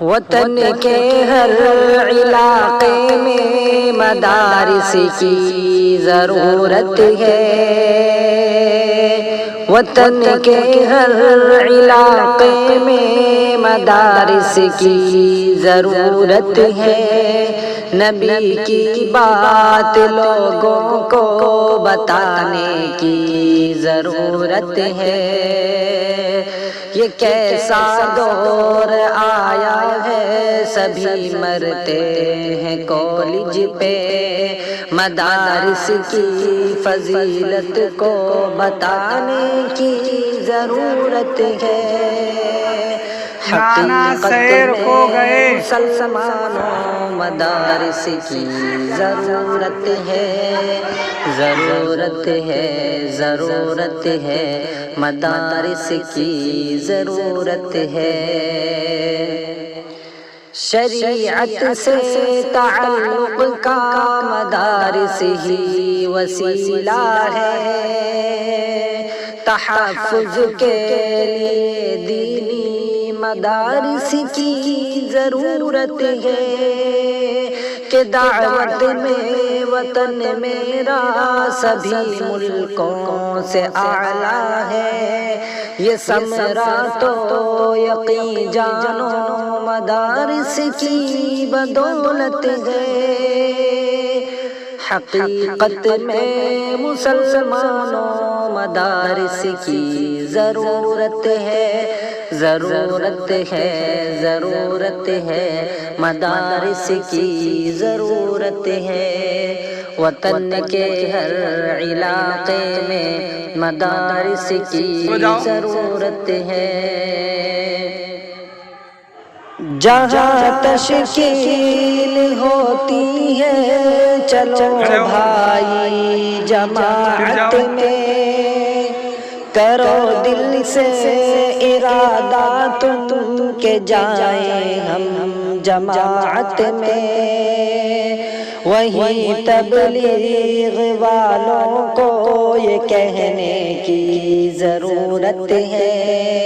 وطن کے ہر علاقے میں مدارس کی ضرورت ہے، وطن کے ہر علاقے میں مدارس کی ضرورت ہے، نبی کی بات لوگوں کو بتانے کی ضرورت ہے۔ یہ کیسا دور آیا ہے، سبھی مرتے ہیں کالج پہ، مدارس کی فضیلت کو بتانے کی ضرورت ہے۔ حقیقت میں مسلمانوں مدارس کی ضرورت ہے، ضرورت ہے، ضرورت ہے، مدارس کی ضرورت ہے۔ شریعت سے تعلق کا مدارس ہی وسیلہ ہے، تحفظ کے لیے دینی مدارس کی ضرورت ہے، کہ دعوت میں وطن میرا سبھی ملکوں سے اعلیٰ ہے، یہ ثمرہ تو یقین جانو مدارس کی بدولت ہے۔ حقیقت میں مسلمانوں مدارس کی ضرورت ہے، ضرورت ہے، ضرورت ہے، مدارس کی ضرورت ہے۔ وطن کے ہر علاقے میں مدارس کی ضرورت ہے، جہاں تشکیل ہوتی ہے چلو بھائی جماعت میں، کرو دل سے ارادہ تم کہ جائیں ہم جماعت میں، وہیں تبلیغ والوں کو یہ کہنے کی ضرورت ہے۔